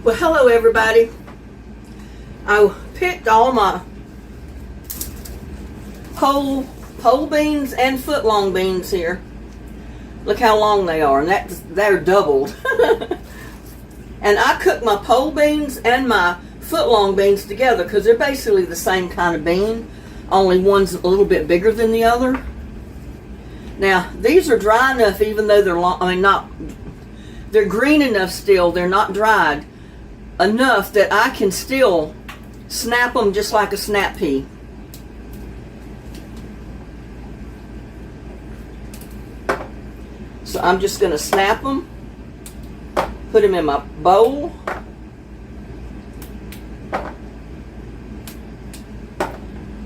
Well, hello everybody. I picked all my pole beans and foot long beans here. Look how long they are, and they're doubled. And I cooked my pole beans and my foot long beans together because they're basically the same kind of bean, only one's a little bit bigger than the other. Now, these are dry enough, even though they're long, they're green enough still, they're not dried enough that I can still snap them just like a snap pea. So I'm just going to snap them, put them in my bowl,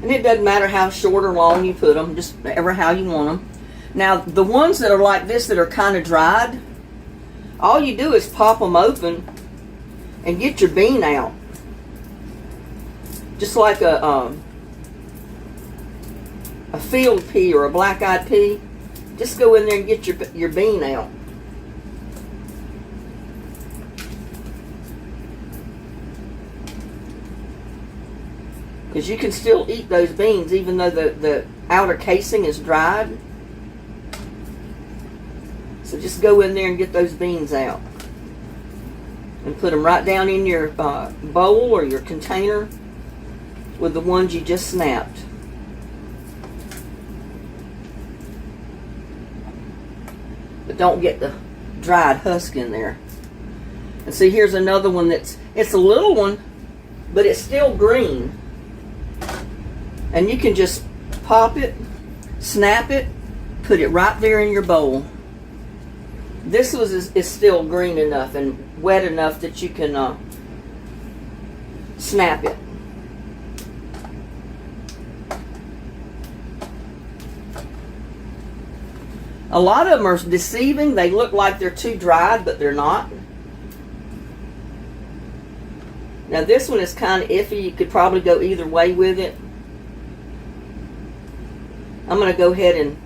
and it doesn't matter how short or long you put them, just ever how you want them. Now, the ones that are like this that are kind of dried, all you do is pop them open and get your bean out. Just like a field pea or a black-eyed pea. Just go in there and get your bean out. Because you can still eat those beans even though the outer casing is dried. So just go in there and get those beans out. And put them right down in your bowl or your container with the ones you just snapped. But don't get the dried husk in there. And see, here's another one it's a little one, but it's still green. And you can just pop it, snap it, put it right there in your bowl. This is still green enough and wet enough that you can snap it. A lot of them are deceiving. They look like they're too dried, but they're not. Now this one is kind of iffy. You could probably go either way with it. I'm going to go ahead and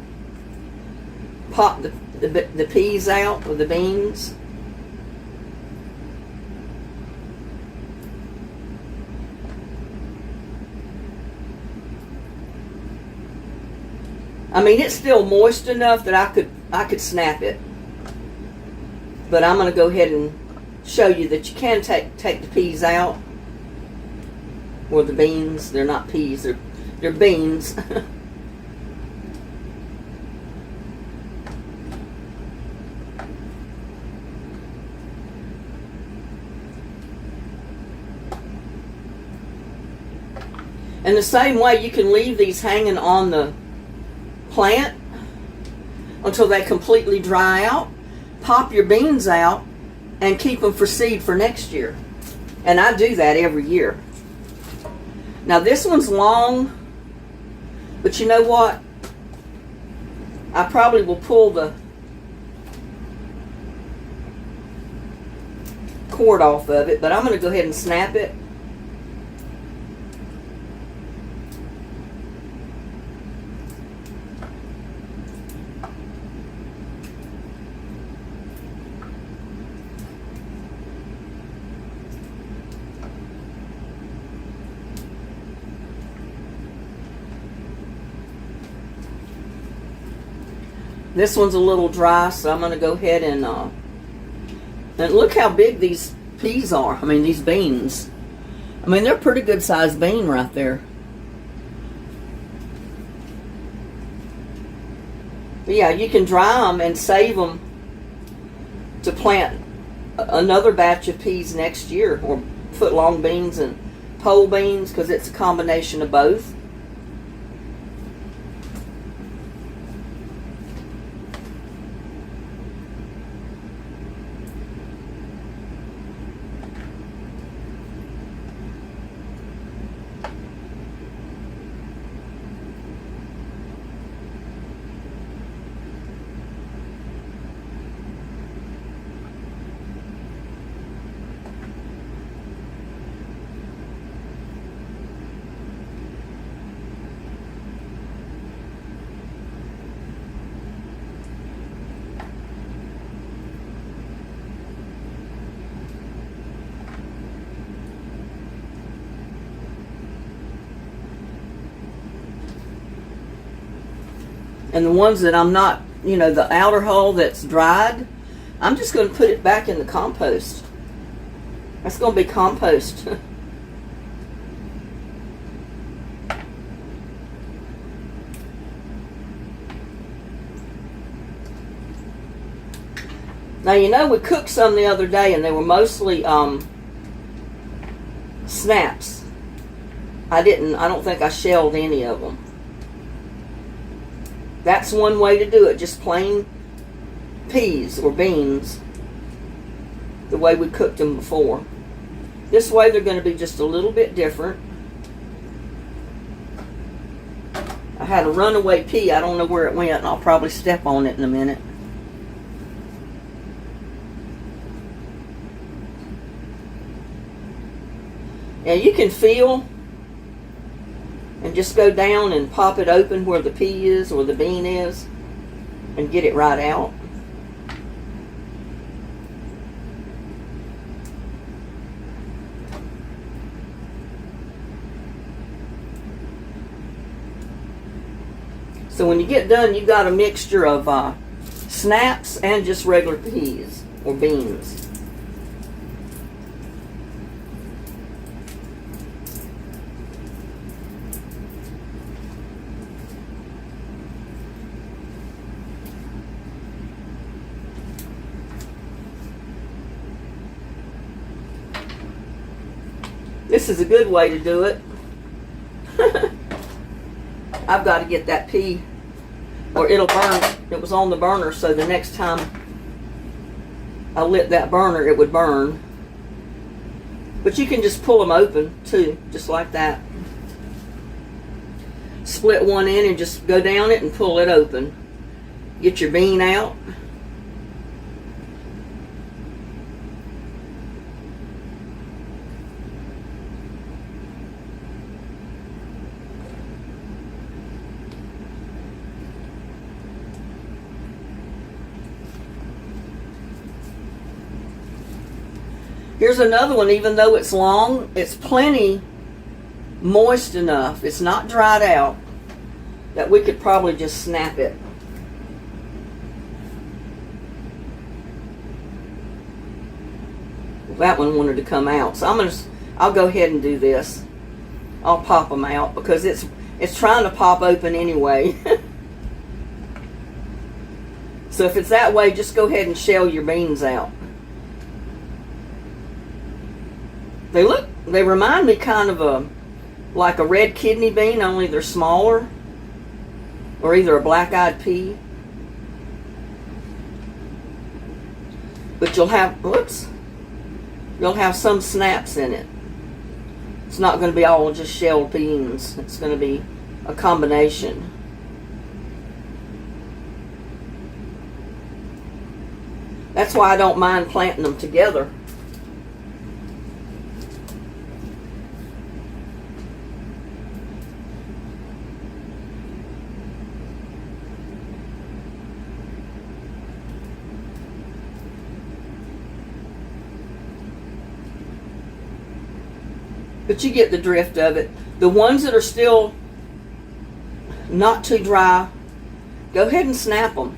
pop the peas out, or the beans. I mean, it's still moist enough that I could snap it. But I'm going to go ahead and show you that you can take the peas out. Or the beans. They're not peas, they're beans. And the same way, you can leave these hanging on the plant until they completely dry out. Pop your beans out and keep them for seed for next year. And I do that every year. Now this one's long, but you know what? I probably will pull the cord off of it, but I'm going to go ahead and snap it. This one's a little dry, so I'm going to go ahead and look how big these peas are. I mean, these beans. I mean, they're a pretty good sized bean right there. But yeah, you can dry them and save them to plant another batch of peas next year, or foot long beans and pole beans, because it's a combination of both. And the ones that I'm not, the outer hull that's dried, I'm just going to put it back in the compost. That's going to be compost. Now, we cooked some the other day and they were mostly snaps. I don't think I shelled any of them. That's one way to do it, just plain peas or beans, the way we cooked them before. This way they're going to be just a little bit different. I had a runaway pea, I don't know where it went, and I'll probably step on it in a minute. Now you can feel and just go down and pop it open where the pea is or the bean is and get it right out. So when you get done, you've got a mixture of snaps and just regular peas or beans. This is a good way to do it. I've got to get that pea or it'll burn. It was on the burner, so the next time I lit that burner, it would burn. But you can just pull them open too, just like that. Split one in and just go down it and pull it open. Get your bean out. Here's another one. Even though it's long, it's plenty moist enough, it's not dried out, that we could probably just snap it. That one wanted to come out, so I'll go ahead and do this. I'll pop them out because it's trying to pop open anyway. So if it's that way, just go ahead and shell your beans out. They remind me kind of like a red kidney bean, only they're smaller, or either a black-eyed pea. But you'll have some snaps in it. It's not going to be all just shelled beans. It's going to be a combination. That's why I don't mind planting them together. But you get the drift of it. The ones that are still not too dry, go ahead and snap them.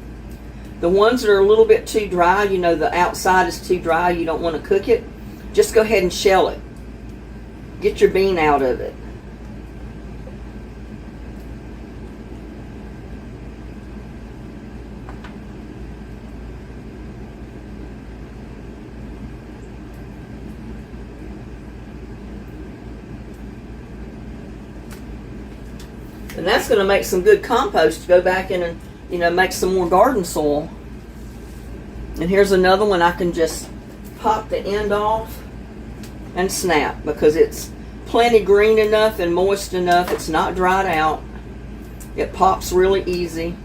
The ones that are a little bit too dry, the outside is too dry, you don't want to cook it, just go ahead and shell it. Get your bean out of it. And that's going to make some good compost to go back in and, make some more garden soil. And here's another one I can just pop the end off and snap because it's plenty green enough and moist enough. It's not dried out. It pops really easy.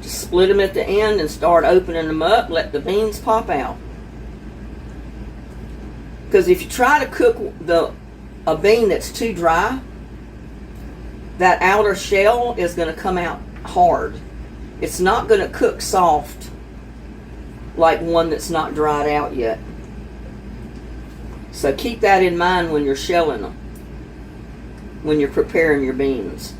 Split them at the end and start opening them up. Let the beans pop out. Because if you try to cook a bean that's too dry, that outer shell is going to come out hard. it's not going to cook soft like one that's not dried out yet. So keep that in mind when you're shelling them, when you're preparing your beans.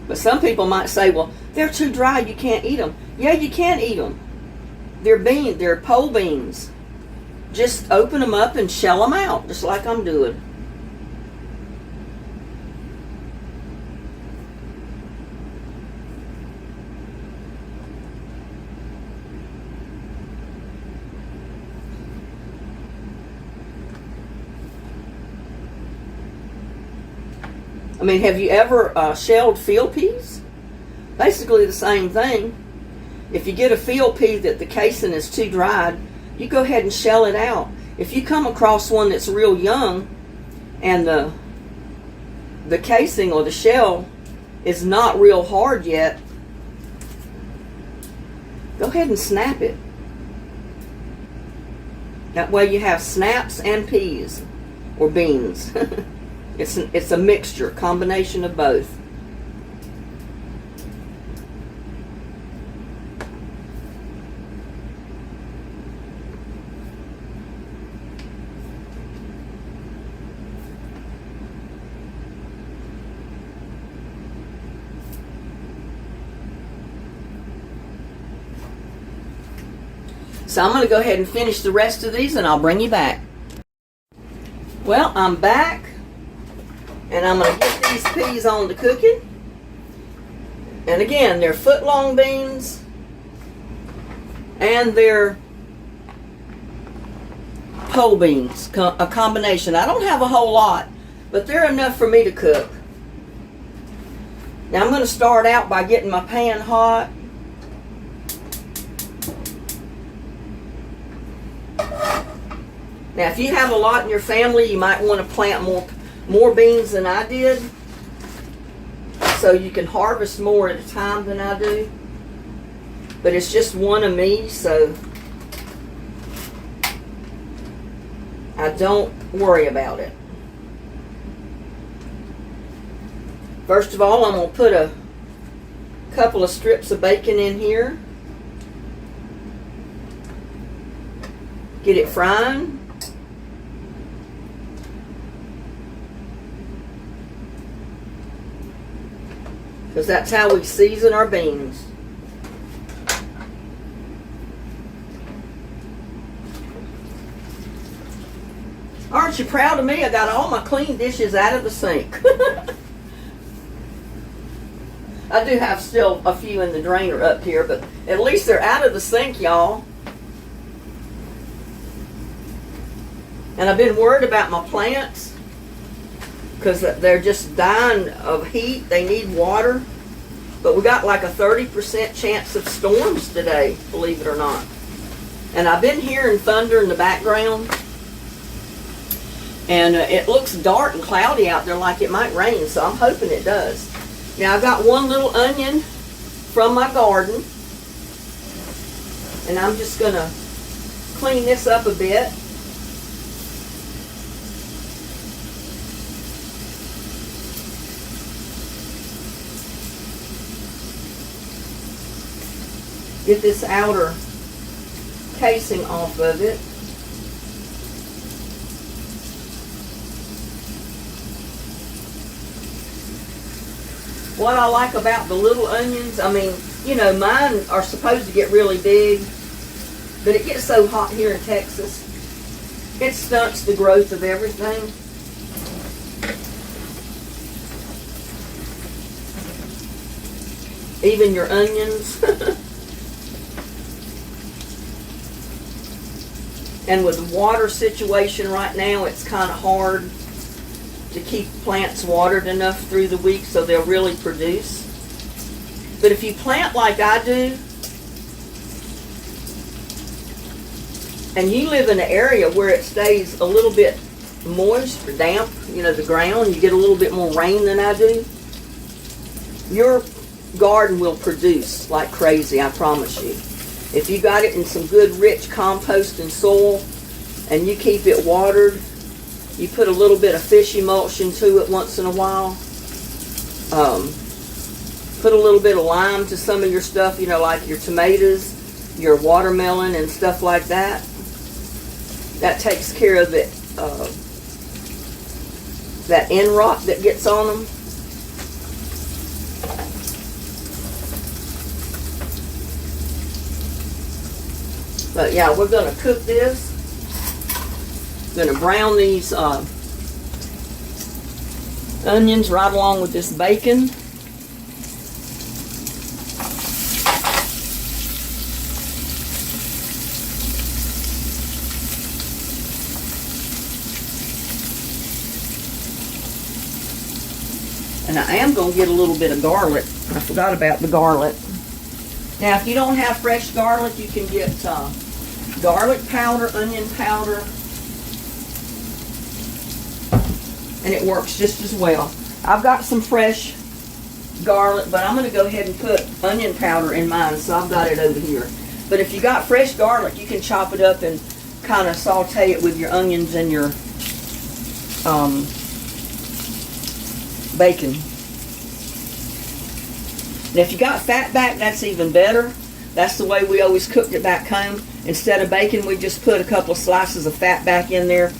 But some people might say, well, they're too dry, you can't eat them. Yeah, you can eat them. They're pole beans. Just open them up and shell them out, just like I'm doing. I mean, have you ever shelled field peas? Basically the same thing. If you get a field pea that the casing is too dried, you go ahead and shell it out. If you come across one that's real young and the casing or the shell is not real hard yet, go ahead and snap it. That way you have snaps and peas or beans. It's a mixture, combination of both. So I'm going to go ahead and finish the rest of these and I'll bring you back. Well, I'm back. And I'm going to get these peas on to cooking. And again, they're foot-long beans. And they're pole beans, a combination. I don't have a whole lot, but they're enough for me to cook. Now I'm going to start out by getting my pan hot. Now if you have a lot in your family, you might want to plant more beans than I did, so you can harvest more at a time than I do. But it's just one of me, so I don't worry about it. First of all, I'm going to put a couple of strips of bacon in here. Get it frying. Because that's how we season our beans. Aren't you proud of me? I got all my clean dishes out of the sink. I do have still a few in the drainer up here, but at least they're out of the sink, y'all. And I've been worried about my plants because they're just dying of heat. They need water. But we got like a 30% chance of storms today, believe it or not. And I've been hearing thunder in the background. And it looks dark and cloudy out there like it might rain, so I'm hoping it does. Now I've got one little onion from my garden. And I'm just going to clean this up a bit. Get this outer casing off of it. What I like about the little onions, I mean, you know, mine are supposed to get really big, but it gets so hot here in Texas, it stunts the growth of everything. Even your onions. And with the water situation right now, it's kind of hard to keep plants watered enough through the week so they'll really produce. But if you plant like I do, and you live in an area where it stays a little bit moist or damp, you know, the ground, you get a little bit more rain than I do, your garden will produce like crazy, I promise you. If you got it in some good rich compost and soil, and you keep it watered. You put a little bit of fish emulsion to it once in a while. Put a little bit of lime to some of your stuff, you know, like your tomatoes, your watermelon, and stuff like that. That takes care of it, that end rot that gets on them. But yeah, we're going to cook this. Going to brown these onions right along with this bacon. And I am going to get a little bit of garlic. I forgot about the garlic. Now, if you don't have fresh garlic, you can get garlic powder, onion powder, and it works just as well. I've got some fresh garlic, but I'm going to go ahead and put onion powder in mine, so I've got it over here. But if you got fresh garlic, you can chop it up and kind of saute it with your onions and your bacon. And if you got fat back, that's even better. That's the way we always cooked it back home. Instead of bacon, we just put a couple of slices of fat back in there,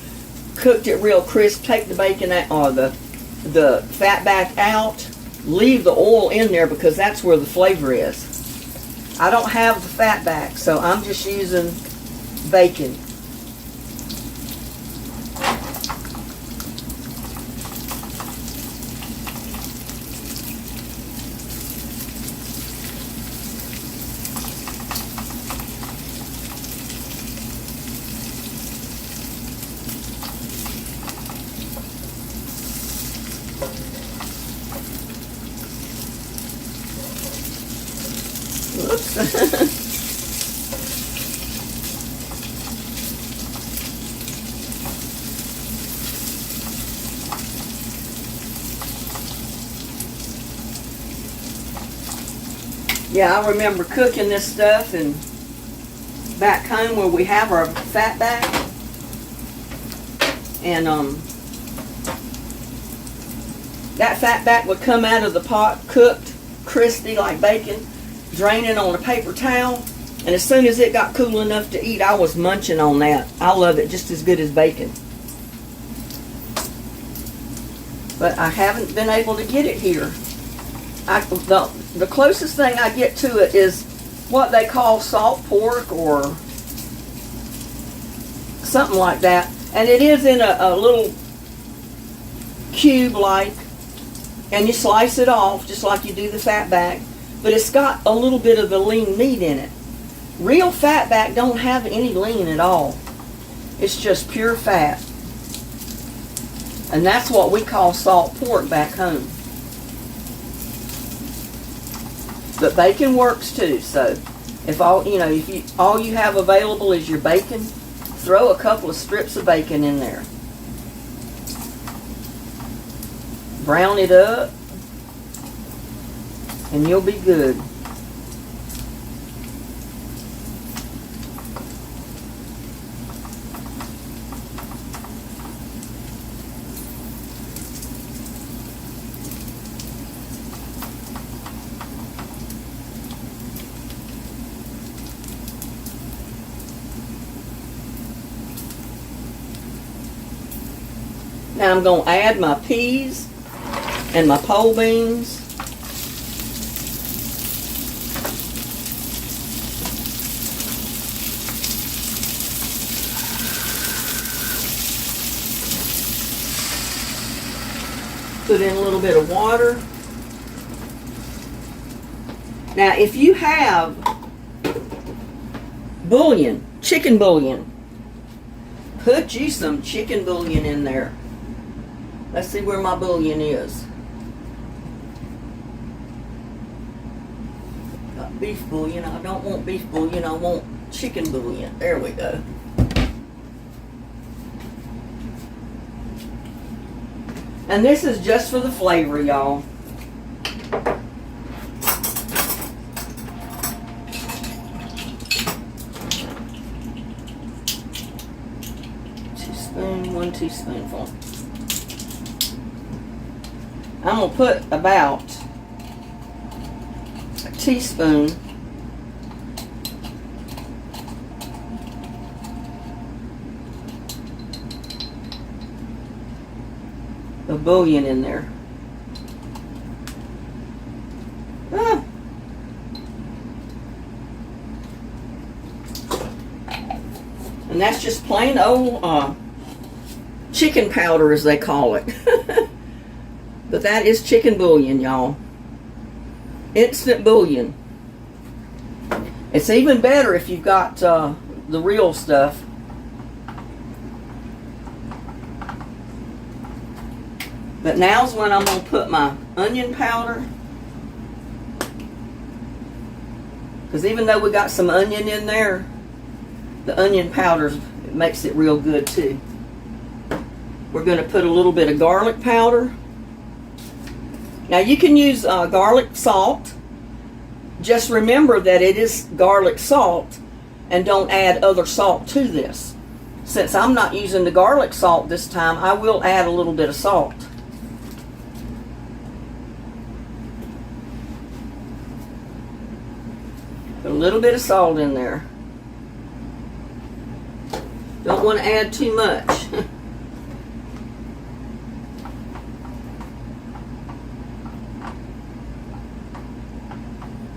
cooked it real crisp, take the bacon out, or the fat back out, leave the oil in there because that's where the flavor is. I don't have the fat back, so I'm just using bacon. Yeah, I remember cooking this stuff and back home where we have our fat back, and that fat back would come out of the pot cooked crispy like bacon, draining on a paper towel, and as soon as it got cool enough to eat, I was munching on that. I love it just as good as bacon. But I haven't been able to get it here. The closest thing I get to it is what they call salt pork or something like that. And it is in a little cube like, and you slice it off just like you do the fat back. But it's got a little bit of the lean meat in it. Real fat back don't have any lean at all. It's just pure fat. And that's what we call salt pork back home. But bacon works too, so if all you have available is your bacon, throw a couple of strips of bacon in there. Brown it up, and you'll be good. Now I'm going to add my peas and my pole beans. Put in a little bit of water. Now if you have bouillon, chicken bouillon, put you some chicken bouillon in there. Let's see where my bouillon is. Got beef bouillon. I don't want beef bouillon. I want chicken bouillon. There we go. And this is just for the flavor, y'all. teaspoonful. I'm going to put about a teaspoon of bouillon in there. Ah. And that's just plain old chicken powder, as they call it. But that is chicken bouillon, y'all. Instant bouillon. It's even better if you've got the real stuff. But now's when I'm going to put my onion powder. Because even though we got some onion in there, the onion powder makes it real good too. We're going to put a little bit of garlic powder. Now you can use garlic salt. Just remember that it is garlic salt and don't add other salt to this. Since I'm not using the garlic salt this time, I will add a little bit of salt. Put a little bit of salt in there. Don't want to add too much.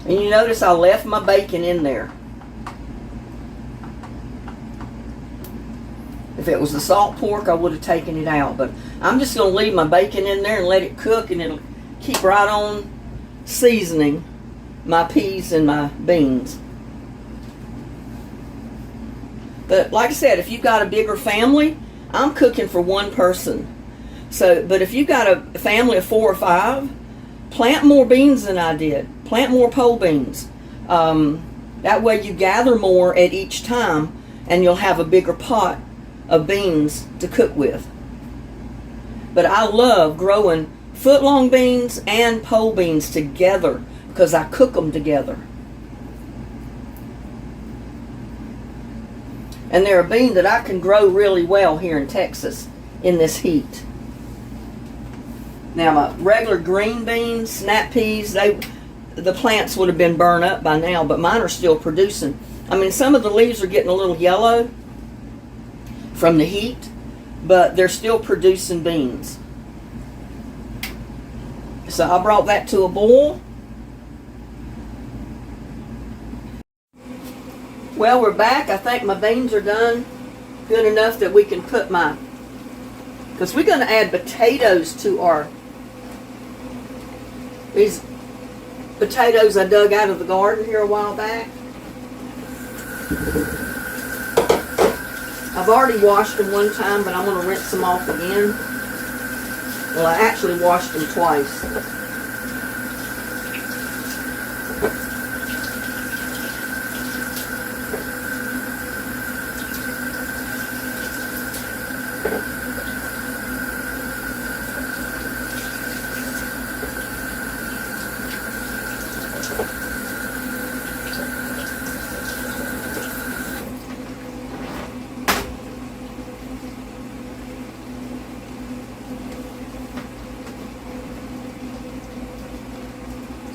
And you notice I left my bacon in there. If it was the salt pork, I would have taken it out. But I'm just going to leave my bacon in there and let it cook, and it'll keep right on seasoning my peas and my beans. But like I said, if you've got a bigger family, I'm cooking for one person. But if you've got a family of 4 or 5, plant more beans than I did. Plant more pole beans. That way you gather more at each time, and you'll have a bigger pot of beans to cook with. But I love growing foot-long beans and pole beans together because I cook them together. And they're a bean that I can grow really well here in Texas in this heat. Now my regular green beans, snap peas, the plants would have been burned up by now, but mine are still producing. I mean, some of the leaves are getting a little yellow from the heat, but they're still producing beans. So I brought that to a boil. Well, we're back. I think my beans are done good enough that we can put because we're going to add potatoes to these potatoes I dug out of the garden here a while back. I've already washed them one time, but I'm going to rinse them off again. Well, I actually washed them twice.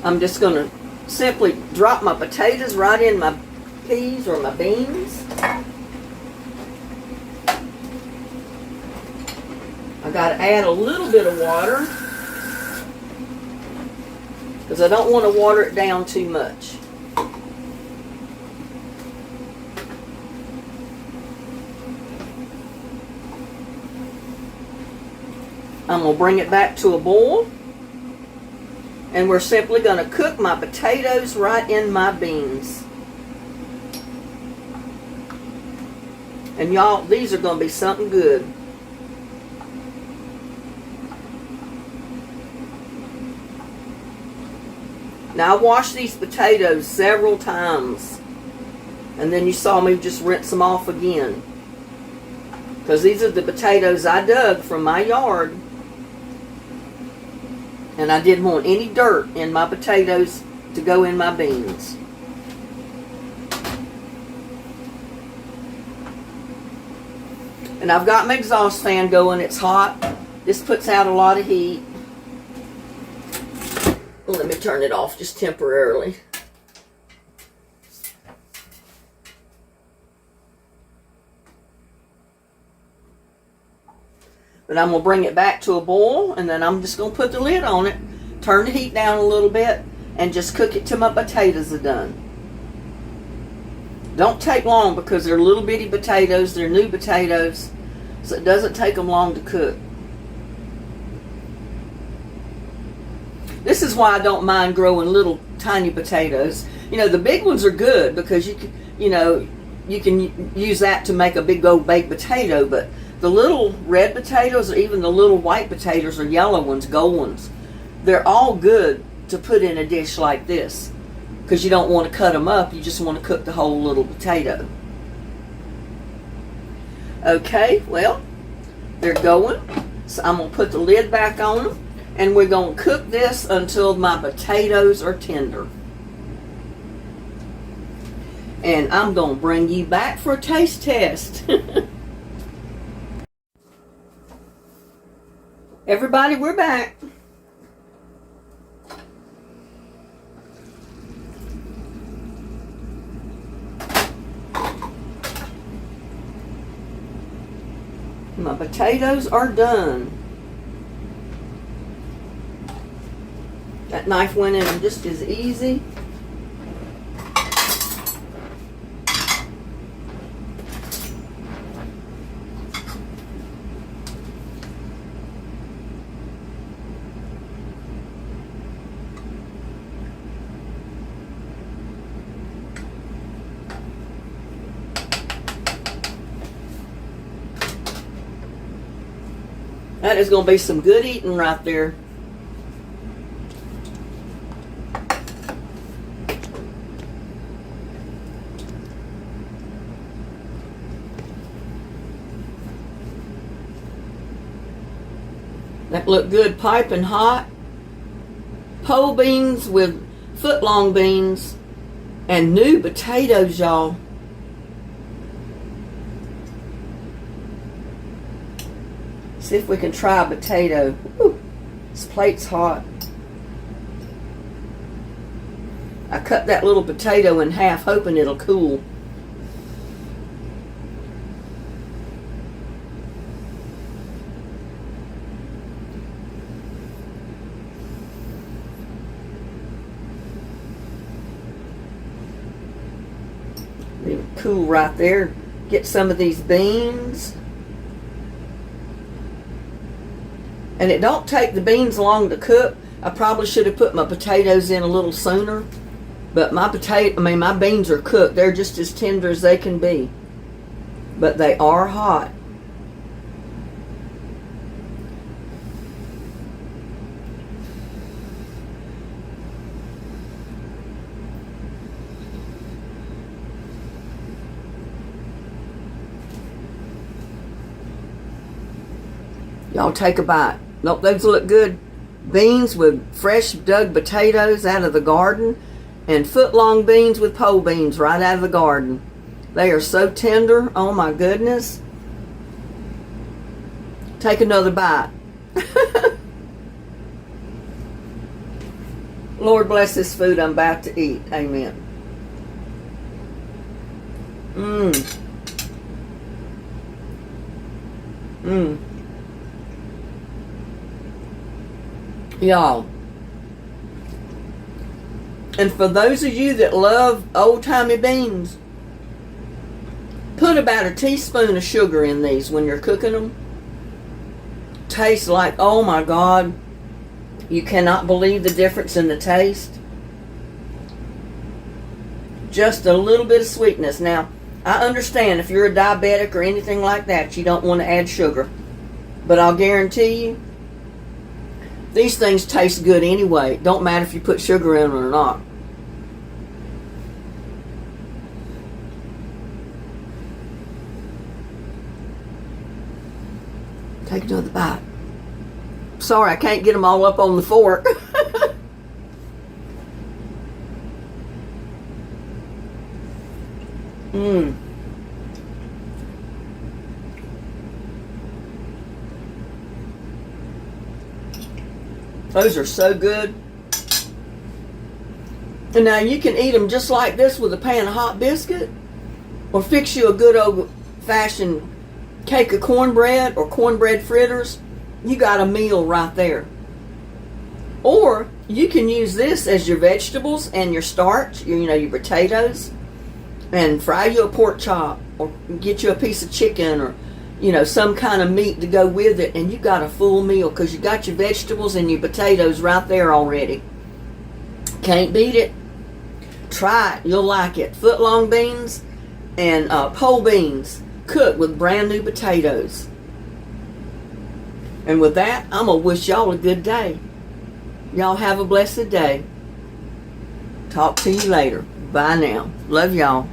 I'm just going to simply drop my potatoes right in my peas or my beans. I got to add a little bit of water because I don't want to water it down too much. I'm going to bring it back to a boil. And we're simply going to cook my potatoes right in my beans. And y'all, these are going to be something good. Now, I washed these potatoes several times. And then you saw me just rinse them off again. Because these are the potatoes I dug from my yard. And I didn't want any dirt in my potatoes to go in my beans. And I've got my exhaust fan going. It's hot. This puts out a lot of heat. Let me turn it off just temporarily. But I'm going to bring it back to a boil, and then I'm just going to put the lid on it, turn the heat down a little bit, and just cook it till my potatoes are done. Don't take long because they're little bitty potatoes. They're new potatoes, so it doesn't take them long to cook. This is why I don't mind growing little tiny potatoes. You know, the big ones are good because you can use that to make a big old baked potato, but the little red potatoes or even the little white potatoes or yellow ones, gold ones, they're all good to put in a dish like this because you don't want to cut them up. You just want to cook the whole little potato. Okay, well, they're going. So I'm going to put the lid back on them. And we're going to cook this until my potatoes are tender. And I'm going to bring you back for a taste test. Everybody, we're back. My potatoes are done. That knife went in just as easy. That is going to be some good eating right there. That looked good, piping hot. Pole beans with foot-long beans and new potatoes, y'all. See if we can try a potato. Woo, this plate's hot. I cut that little potato in half, hoping it'll cool. Leave it cool right there. Get some of these beans. And it don't take the beans long to cook. I probably should have put my potatoes in a little sooner. But my beans are cooked. They're just as tender as they can be. But they are hot. Y'all take a bite. Nope, those look good. Beans with fresh dug potatoes out of the garden, and foot-long beans with pole beans right out of the garden. They are so tender. Oh my goodness. Take another bite. Lord bless this food I'm about to eat. Amen. Mmm. Mmm. Y'all, and for those of you that love old-timey beans, put about a teaspoon of sugar in these when you're cooking them. Tastes like, oh my God, you cannot believe the difference in the taste. Just a little bit of sweetness. Now, I understand if you're a diabetic or anything like that, you don't want to add sugar, but I'll guarantee you, these things taste good anyway. Don't matter if you put sugar in them or not. Take another bite. Sorry, I can't get them all up on the fork. Mmm. Those are so good. And now you can eat them just like this with a pan of hot biscuit, or fix you a good old-fashioned cake of cornbread or cornbread fritters. You got a meal right there. Or you can use this as your vegetables and your starch, your potatoes, and fry you a pork chop, or get you a piece of chicken, or some kind of meat to go with it, and you got a full meal because you got your vegetables and your potatoes right there already. Can't beat it. Try it. You'll like it. Foot-long beans and pole beans cooked with brand new potatoes. And with that, I'm going to wish y'all a good day. Y'all have a blessed day. Talk to you later. Bye now. Love y'all.